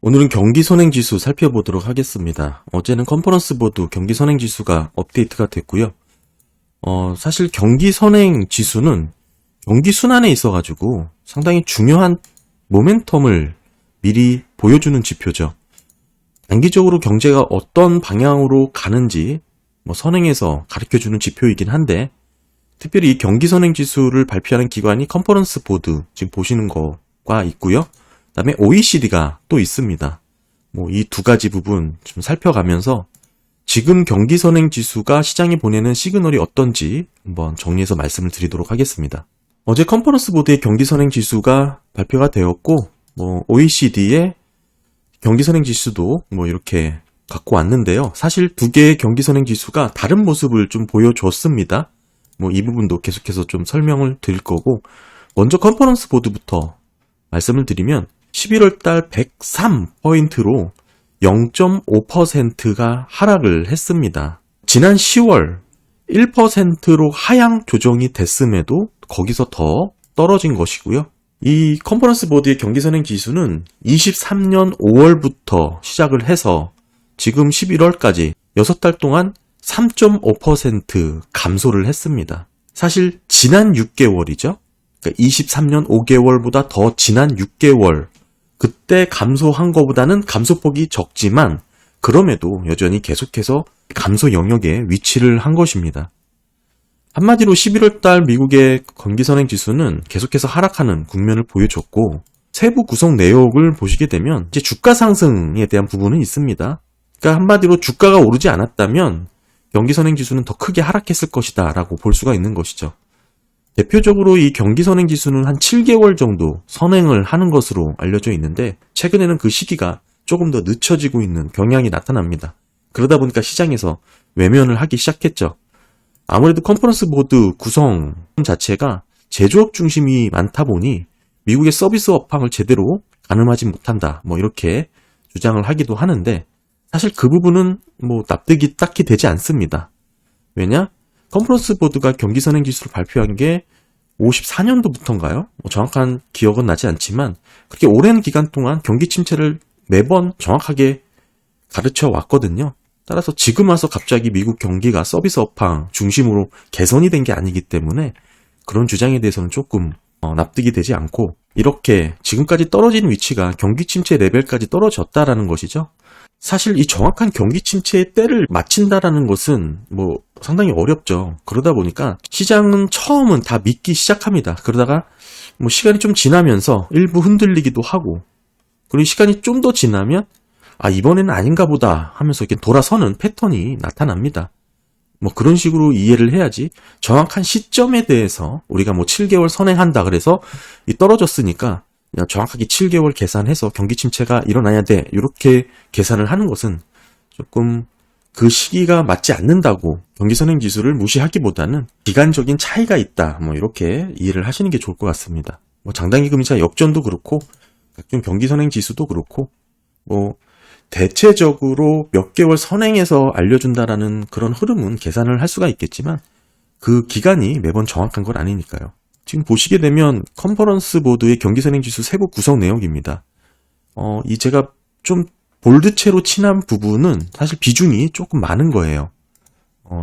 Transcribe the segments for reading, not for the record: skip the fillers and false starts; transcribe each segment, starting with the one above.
오늘은 경기 선행지수 살펴보도록 하겠습니다. 어제는 컨퍼런스 보드 경기 선행지수가 업데이트가 됐고요. 사실 경기 선행지수는 경기 순환에 있어가지고 상당히 중요한 모멘텀을 미리 보여주는 지표죠. 단기적으로 경제가 어떤 방향으로 가는지 선행해서 가르쳐주는 지표이긴 한데, 특별히 이 경기 선행지수를 발표하는 기관이 컨퍼런스 보드 지금 보시는 거가 있고요. 그다음에 OECD가 또 있습니다. 이 두 가지 부분 좀 살펴가면서 지금 경기 선행 지수가 시장에 보내는 시그널이 어떤지 한번 정리해서 말씀을 드리도록 하겠습니다. 어제 컨퍼런스 보드의 경기 선행 지수가 발표가 되었고, OECD의 경기 선행 지수도 이렇게 갖고 왔는데요. 사실 두 개의 경기 선행 지수가 다른 모습을 좀 보여줬습니다. 이 부분도 계속해서 좀 설명을 드릴 거고, 먼저 컨퍼런스 보드부터 말씀을 드리면 11월 달 103포인트로 0.5%가 하락을 했습니다. 지난 10월 1%로 하향 조정이 됐음에도 거기서 더 떨어진 것이고요. 이 컨퍼런스 보드의 경기 선행 지수는 23년 5월부터 시작을 해서 지금 11월까지 6달 동안 3.5% 감소를 했습니다. 사실 지난 6개월이죠. 그러니까 23년 5개월보다 더 지난 6개월, 그때 감소한 것보다는 감소폭이 적지만 그럼에도 여전히 계속해서 감소 영역에 위치를 한 것입니다. 한마디로 11월 달 미국의 경기선행 지수는 계속해서 하락하는 국면을 보여줬고, 세부 구성 내역을 보시게 되면 이제 주가 상승에 대한 부분은 있습니다. 그러니까 한마디로 주가가 오르지 않았다면 경기선행 지수는 더 크게 하락했을 것이다 라고 볼 수가 있는 것이죠. 대표적으로 이 경기 선행 지수는 한 7개월 정도 선행을 하는 것으로 알려져 있는데, 최근에는 그 시기가 조금 더 늦춰지고 있는 경향이 나타납니다. 그러다 보니까 시장에서 외면을 하기 시작했죠. 아무래도 컨퍼런스 보드 구성 자체가 제조업 중심이 많다 보니 미국의 서비스 업황을 제대로 가늠하지 못한다, 이렇게 주장을 하기도 하는데, 사실 그 부분은 납득이 딱히 되지 않습니다. 왜냐? 컨퍼런스 보드가 경기 선행 지수를 발표한 게 54년도부터인가요? 정확한 기억은 나지 않지만 그렇게 오랜 기간 동안 경기 침체를 매번 정확하게 가르쳐 왔거든요. 따라서 지금 와서 갑자기 미국 경기가 서비스 업황 중심으로 개선이 된 게 아니기 때문에 그런 주장에 대해서는 조금 납득이 되지 않고, 이렇게 지금까지 떨어진 위치가 경기 침체 레벨까지 떨어졌다라는 것이죠. 사실 이 정확한 경기 침체의 때를 맞춘다라는 것은 상당히 어렵죠. 그러다 보니까 시장은 처음은 다 믿기 시작합니다. 그러다가 시간이 좀 지나면서 일부 흔들리기도 하고, 그리고 시간이 좀 더 지나면 이번에는 아닌가 보다 하면서 이렇게 돌아서는 패턴이 나타납니다. 그런 식으로 이해를 해야지, 정확한 시점에 대해서 우리가 7개월 선행한다 그래서 떨어졌으니까 그냥 정확하게 7개월 계산해서 경기 침체가 일어나야 돼, 이렇게 계산을 하는 것은 조금 그 시기가 맞지 않는다고 경기 선행 지수를 무시하기보다는 기간적인 차이가 있다, 이렇게 이해를 하시는 게 좋을 것 같습니다. 장단기 금리차 역전도 그렇고 각종 경기 선행 지수도 그렇고 대체적으로 몇 개월 선행해서 알려준다라는 그런 흐름은 계산을 할 수가 있겠지만 그 기간이 매번 정확한 건 아니니까요. 지금 보시게 되면 컨퍼런스 보드의 경기 선행 지수 세부 구성 내역입니다. 제가 좀 볼드체로 칠한 부분은 사실 비중이 조금 많은 거예요.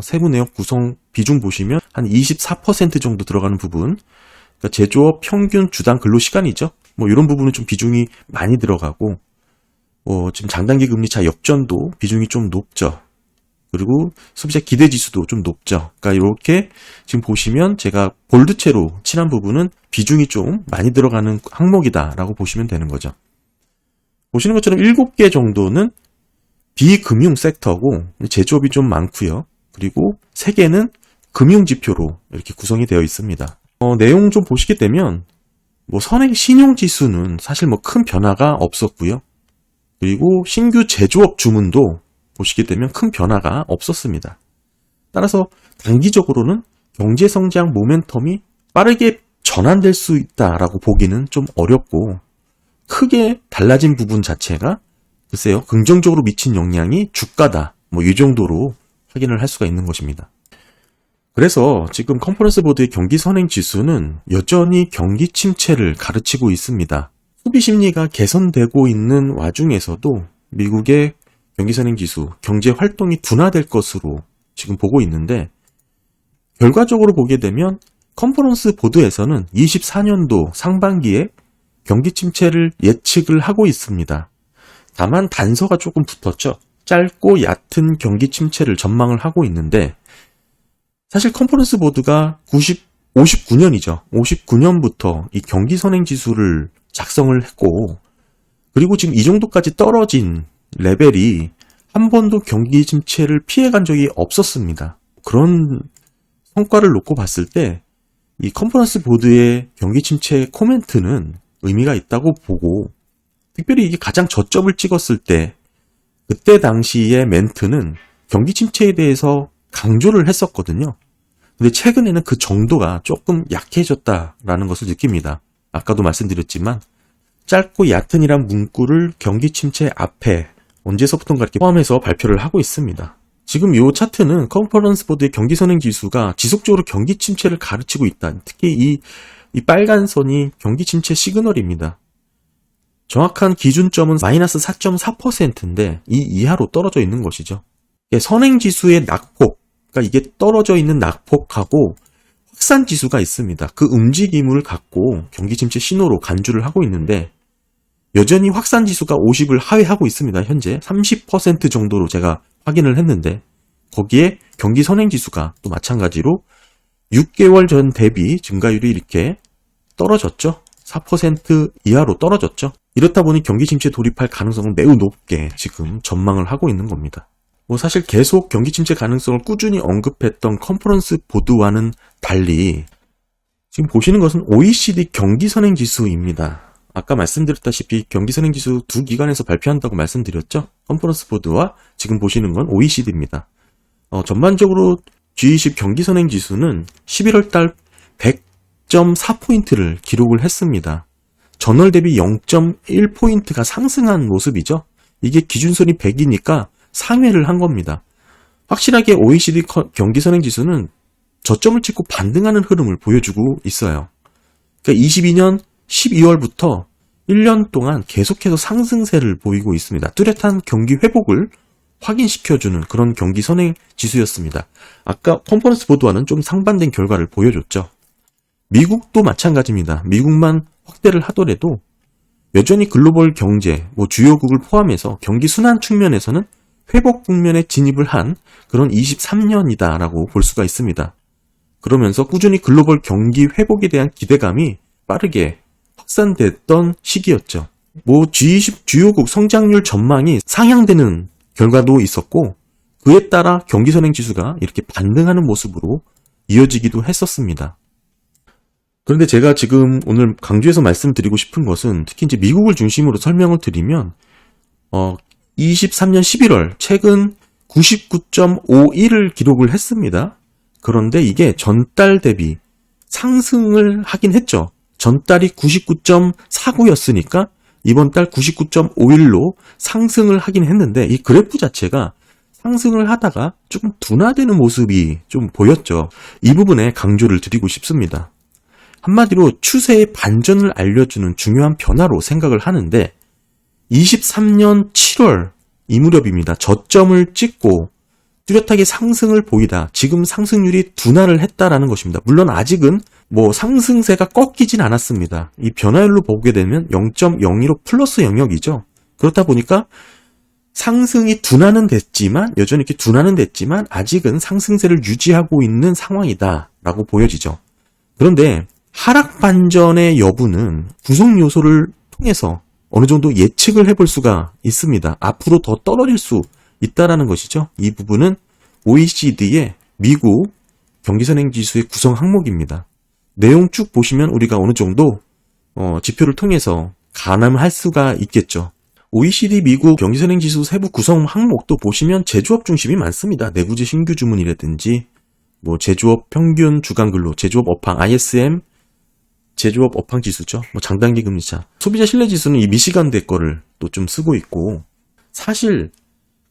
세부 내역 구성 비중 보시면 한 24% 정도 들어가는 부분, 그러니까 제조업 평균 주당 근로 시간이죠. 이런 부분은 좀 비중이 많이 들어가고, 지금 장단기 금리차 역전도 비중이 좀 높죠. 그리고 소비자 기대 지수도 좀 높죠. 그러니까 이렇게 지금 보시면 제가 볼드체로 칠한 부분은 비중이 좀 많이 들어가는 항목이다라고 보시면 되는 거죠. 보시는 것처럼 7개 정도는 비금융 섹터고 제조업이 좀 많고요. 그리고 3개는 금융 지표로 이렇게 구성이 되어 있습니다. 내용 좀 보시게 되면 선행 신용 지수는 사실 큰 변화가 없었고요. 그리고 신규 제조업 주문도 보시게 되면 큰 변화가 없었습니다. 따라서 단기적으로는 경제 성장 모멘텀이 빠르게 전환될 수 있다라고 보기는 좀 어렵고, 크게 달라진 부분 자체가 글쎄요, 긍정적으로 미친 영향이 주가다, 이 정도로 확인을 할 수가 있는 것입니다. 그래서 지금 컨퍼런스 보드의 경기 선행 지수는 여전히 경기 침체를 가르치고 있습니다. 소비 심리가 개선되고 있는 와중에서도 미국의 경기선행지수, 경제 활동이 둔화될 것으로 지금 보고 있는데, 결과적으로 보게 되면 컨퍼런스 보드에서는 24년도 상반기에 경기 침체를 예측을 하고 있습니다. 다만 단서가 조금 붙었죠. 짧고 얕은 경기 침체를 전망을 하고 있는데, 사실 컨퍼런스 보드가 59년이죠. 59년부터 이 경기 선행 지수를 작성을 했고, 그리고 지금 이 정도까지 떨어진 레벨이 한 번도 경기 침체를 피해간 적이 없었습니다. 그런 성과를 놓고 봤을 때 이 컨퍼런스 보드의 경기 침체 코멘트는 의미가 있다고 보고, 특별히 이게 가장 저점을 찍었을 때 그때 당시의 멘트는 경기 침체에 대해서 강조를 했었거든요. 근데 최근에는 그 정도가 조금 약해졌다라는 것을 느낍니다. 아까도 말씀드렸지만 짧고 얕은이란 문구를 경기 침체 앞에 언제서부턴가 이렇게 포함해서 발표를 하고 있습니다. 지금 이 차트는 컨퍼런스 보드의 경기 선행 지수가 지속적으로 경기 침체를 가르치고 있다. 특히 이 빨간 선이 경기 침체 시그널입니다. 정확한 기준점은 마이너스 4.4%인데 이 이하로 떨어져 있는 것이죠. 선행 지수의 낙폭, 그러니까 이게 떨어져 있는 낙폭하고 확산 지수가 있습니다. 그 움직임을 갖고 경기 침체 신호로 간주를 하고 있는데, 여전히 확산 지수가 50을 하회하고 있습니다. 현재 30% 정도로 제가 확인을 했는데, 거기에 경기 선행 지수가 또 마찬가지로 6개월 전 대비 증가율이 이렇게 떨어졌죠. 4% 이하로 떨어졌죠. 이렇다 보니 경기 침체 돌입할 가능성을 매우 높게 지금 전망을 하고 있는 겁니다. 사실 계속 경기 침체 가능성을 꾸준히 언급했던 컨퍼런스 보드와는 달리 지금 보시는 것은 OECD 경기 선행 지수입니다. 아까 말씀드렸다시피 경기 선행 지수 두 기관에서 발표한다고 말씀드렸죠. 컨퍼런스 보드와 지금 보시는 건 OECD입니다. 전반적으로 G20 경기 선행 지수는 11월 달 100.4포인트를 기록을 했습니다. 전월 대비 0.1포인트가 상승한 모습이죠. 이게 기준선이 100이니까 상회를 한 겁니다. 확실하게 OECD 경기 선행 지수는 저점을 찍고 반등하는 흐름을 보여주고 있어요. 그러니까 22년 12월부터 1년 동안 계속해서 상승세를 보이고 있습니다. 뚜렷한 경기 회복을 확인시켜주는 그런 경기 선행 지수였습니다. 아까 컨퍼런스 보드와는 좀 상반된 결과를 보여줬죠. 미국도 마찬가지입니다. 미국만 확대를 하더라도 여전히 글로벌 경제, 주요국을 포함해서 경기 순환 측면에서는 회복 국면에 진입을 한 그런 23년이다라고 볼 수가 있습니다. 그러면서 꾸준히 글로벌 경기 회복에 대한 기대감이 빠르게 확산됐던 시기였죠. G20 주요국 성장률 전망이 상향되는 결과도 있었고, 그에 따라 경기 선행 지수가 이렇게 반등하는 모습으로 이어지기도 했었습니다. 그런데 제가 지금 오늘 강조해서 말씀드리고 싶은 것은, 특히 이제 미국을 중심으로 설명을 드리면 23년 11월 최근 99.51을 기록을 했습니다. 그런데 이게 전달 대비 상승을 하긴 했죠. 전달이 99.49였으니까 이번 달 99.51로 상승을 하긴 했는데, 이 그래프 자체가 상승을 하다가 조금 둔화되는 모습이 좀 보였죠. 이 부분에 강조를 드리고 싶습니다. 한마디로 추세의 반전을 알려주는 중요한 변화로 생각을 하는데, 23년 7월 이 무렵입니다. 저점을 찍고 뚜렷하게 상승을 보이다. 지금 상승률이 둔화를 했다라는 것입니다. 물론 아직은 상승세가 꺾이진 않았습니다. 이 변화율로 보게 되면 0.02로 플러스 영역이죠. 그렇다 보니까 상승이 둔화는 됐지만, 여전히 이렇게 둔화는 됐지만 아직은 상승세를 유지하고 있는 상황이다라고 보여지죠. 그런데 하락 반전의 여부는 구성 요소를 통해서 어느 정도 예측을 해볼 수가 있습니다. 앞으로 더 떨어질 수 있다라는 것이죠. 이 부분은 OECD의 미국 경기선행지수의 구성 항목입니다. 내용 쭉 보시면 우리가 어느 정도 지표를 통해서 가늠할 수가 있겠죠. OECD 미국 경기선행지수 세부 구성 항목도 보시면 제조업 중심이 많습니다. 내구재 신규 주문이라든지 제조업 평균 주간 근로, 제조업 업황, ISM 제조업 업황 지수죠. 장단기 금리차. 소비자 신뢰 지수는 이 미시간대 거를 또 좀 쓰고 있고, 사실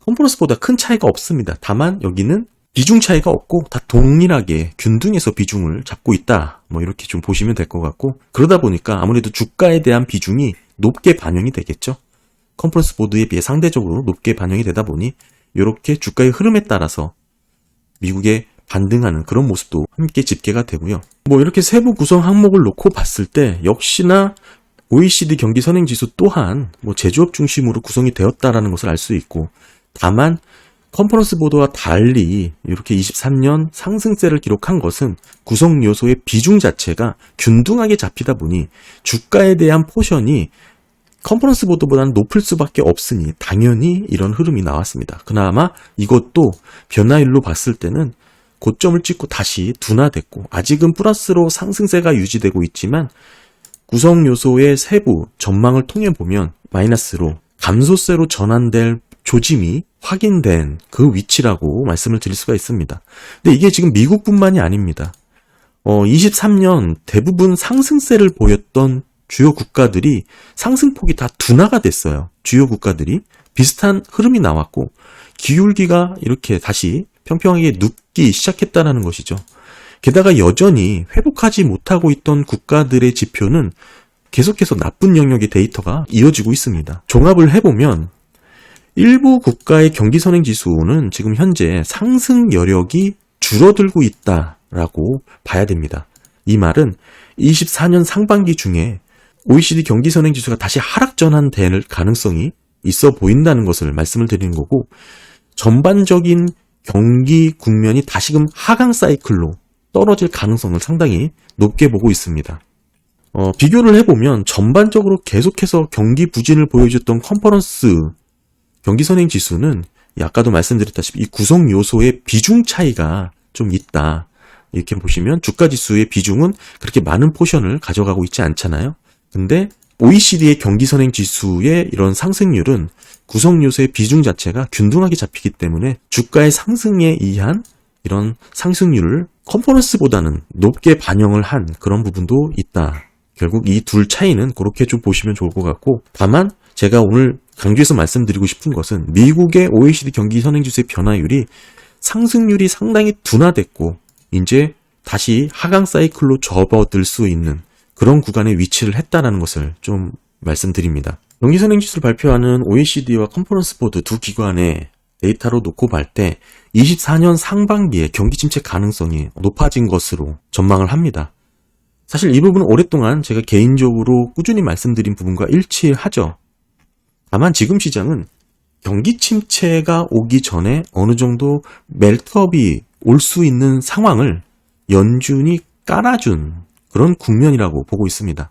컨퍼런스보다 큰 차이가 없습니다. 다만 여기는 비중 차이가 없고 다 동일하게 균등해서 비중을 잡고 있다. 이렇게 좀 보시면 될 것 같고, 그러다 보니까 아무래도 주가에 대한 비중이 높게 반영이 되겠죠. 컨퍼런스 보드에 비해 상대적으로 높게 반영이 되다 보니 이렇게 주가의 흐름에 따라서 미국에 반등하는 그런 모습도 함께 집계가 되고요. 뭐 이렇게 세부 구성 항목을 놓고 봤을 때 역시나 OECD 경기 선행지수 또한 뭐 제조업 중심으로 구성이 되었다라는 것을 알 수 있고, 다만 컨퍼런스 보드와 달리 이렇게 23년 상승세를 기록한 것은 구성 요소의 비중 자체가 균등하게 잡히다 보니 주가에 대한 포션이 컨퍼런스 보드보다는 높을 수밖에 없으니 당연히 이런 흐름이 나왔습니다. 그나마 이것도 변화율로 봤을 때는 고점을 찍고 다시 둔화됐고, 아직은 플러스로 상승세가 유지되고 있지만 구성 요소의 세부 전망을 통해 보면 마이너스로 감소세로 전환될 조짐이 확인된 그 위치라고 말씀을 드릴 수가 있습니다. 근데 이게 지금 미국뿐만이 아닙니다. 23년 대부분 상승세를 보였던 주요 국가들이 상승폭이 다 둔화가 됐어요. 주요 국가들이 비슷한 흐름이 나왔고 기울기가 이렇게 다시 평평하게 눕기 시작했다는 것이죠. 게다가 여전히 회복하지 못하고 있던 국가들의 지표는 계속해서 나쁜 영역의 데이터가 이어지고 있습니다. 종합을 해보면 일부 국가의 경기 선행 지수는 지금 현재 상승 여력이 줄어들고 있다라고 봐야 됩니다. 이 말은 24년 상반기 중에 OECD 경기 선행 지수가 다시 하락 전환될 가능성이 있어 보인다는 것을 말씀을 드리는 거고, 전반적인 경기 국면이 다시금 하강 사이클로 떨어질 가능성을 상당히 높게 보고 있습니다. 비교를 해보면 전반적으로 계속해서 경기 부진을 보여줬던 컨퍼런스 경기 선행 지수는 아까도 말씀드렸다시피 이 구성 요소의 비중 차이가 좀 있다. 이렇게 보시면 주가 지수의 비중은 그렇게 많은 포션을 가져가고 있지 않잖아요. 근데 OECD의 경기 선행 지수의 이런 상승률은 구성 요소의 비중 자체가 균등하게 잡히기 때문에 주가의 상승에 의한 이런 상승률을 컨퍼런스보다는 높게 반영을 한 그런 부분도 있다. 결국 이 둘 차이는 그렇게 좀 보시면 좋을 것 같고, 다만 제가 오늘 강조해서 말씀드리고 싶은 것은 미국의 OECD 경기 선행지수의 변화율이 상승률이 상당히 둔화됐고 이제 다시 하강 사이클로 접어들 수 있는 그런 구간에 위치를 했다는 것을 좀 말씀드립니다. 경기 선행지수를 발표하는 OECD와 컨퍼런스 보드 두 기관의 데이터로 놓고 볼 때 24년 상반기에 경기 침체 가능성이 높아진 것으로 전망을 합니다. 사실 이 부분은 오랫동안 제가 개인적으로 꾸준히 말씀드린 부분과 일치하죠. 다만 지금 시장은 경기 침체가 오기 전에 어느 정도 멜트업이 올 수 있는 상황을 연준이 깔아준 그런 국면이라고 보고 있습니다.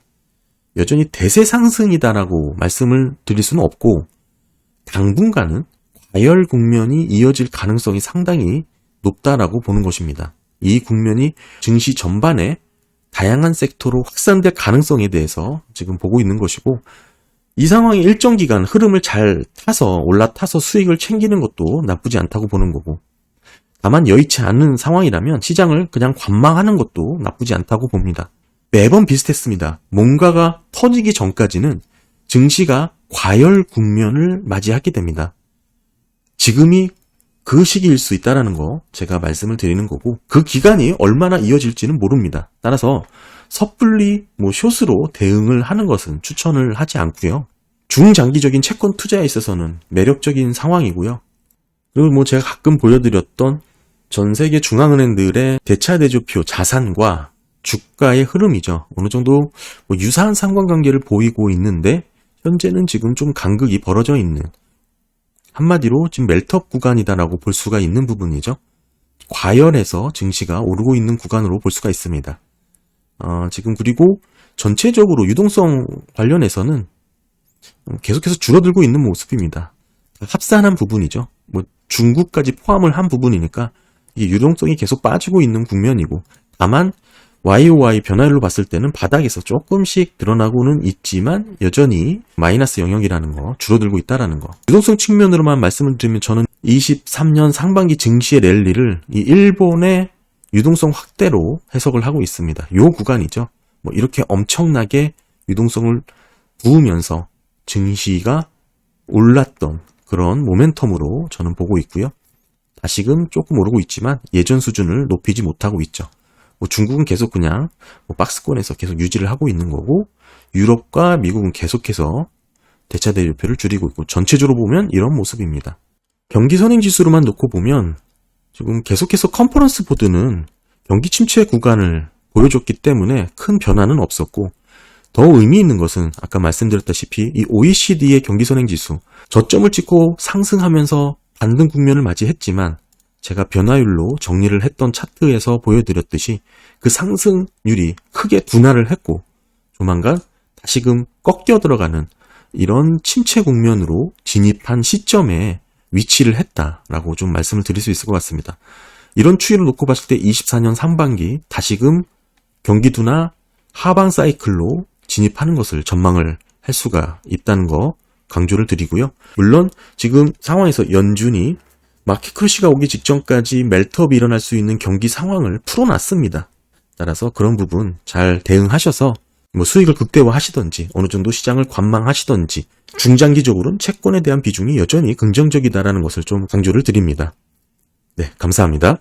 여전히 대세 상승이다라고 말씀을 드릴 수는 없고 당분간은 과열 국면이 이어질 가능성이 상당히 높다라고 보는 것입니다. 이 국면이 증시 전반에 다양한 섹터로 확산될 가능성에 대해서 지금 보고 있는 것이고, 이 상황이 일정 기간 흐름을 잘 타서 올라타서 수익을 챙기는 것도 나쁘지 않다고 보는 거고, 다만 여의치 않은 상황이라면 시장을 그냥 관망하는 것도 나쁘지 않다고 봅니다. 매번 비슷했습니다. 뭔가가 터지기 전까지는 증시가 과열 국면을 맞이하게 됩니다. 지금이 그 시기일 수 있다는 거 제가 말씀을 드리는 거고, 그 기간이 얼마나 이어질지는 모릅니다. 따라서 섣불리 숏으로 대응을 하는 것은 추천을 하지 않고요. 중장기적인 채권 투자에 있어서는 매력적인 상황이고요. 그리고 제가 가끔 보여드렸던 전 세계 중앙은행들의 대차대조표 자산과 주가의 흐름이죠. 어느 정도 유사한 상관관계를 보이고 있는데 현재는 지금 좀 간극이 벌어져 있는, 한마디로 지금 멜트업 구간이다라고 볼 수가 있는 부분이죠. 과열해서 증시가 오르고 있는 구간으로 볼 수가 있습니다. 지금 그리고 전체적으로 유동성 관련해서는 계속해서 줄어들고 있는 모습입니다. 합산한 부분이죠. 중국까지 포함을 한 부분이니까 이게 유동성이 계속 빠지고 있는 국면이고, 다만 YOY 변화율로 봤을 때는 바닥에서 조금씩 드러나고는 있지만 여전히 마이너스 영역이라는 거, 줄어들고 있다라는 거. 유동성 측면으로만 말씀을 드리면 저는 23년 상반기 증시의 랠리를 이 일본의 유동성 확대로 해석을 하고 있습니다. 요 구간이죠. 이렇게 엄청나게 유동성을 부으면서 증시가 올랐던 그런 모멘텀으로 저는 보고 있고요. 다시금 조금 오르고 있지만 예전 수준을 높이지 못하고 있죠. 뭐 중국은 계속 그냥 뭐 박스권에서 계속 유지를 하고 있는 거고, 유럽과 미국은 계속해서 대차 대조표를 줄이고 있고, 전체적으로 보면 이런 모습입니다. 경기 선행 지수로만 놓고 보면 지금 계속해서 컨퍼런스 보드는 경기 침체 구간을 보여줬기 때문에 큰 변화는 없었고, 더 의미 있는 것은 아까 말씀드렸다시피 이 OECD의 경기 선행 지수 저점을 찍고 상승하면서 반등 국면을 맞이했지만, 제가 변화율로 정리를 했던 차트에서 보여드렸듯이 그 상승률이 크게 둔화를 했고 조만간 다시금 꺾여 들어가는 이런 침체 국면으로 진입한 시점에 위치를 했다라고 좀 말씀을 드릴 수 있을 것 같습니다. 이런 추이를 놓고 봤을 때 24년 상반기 다시금 경기 둔화 하방 사이클로 진입하는 것을 전망을 할 수가 있다는 거 강조를 드리고요. 물론 지금 상황에서 연준이 마켓 크러쉬가 오기 직전까지 멜트업이 일어날 수 있는 경기 상황을 풀어놨습니다. 따라서 그런 부분 잘 대응하셔서 뭐 수익을 극대화하시던지 어느 정도 시장을 관망하시던지 중장기적으로는 채권에 대한 비중이 여전히 긍정적이다라는 것을 좀 강조를 드립니다. 네, 감사합니다.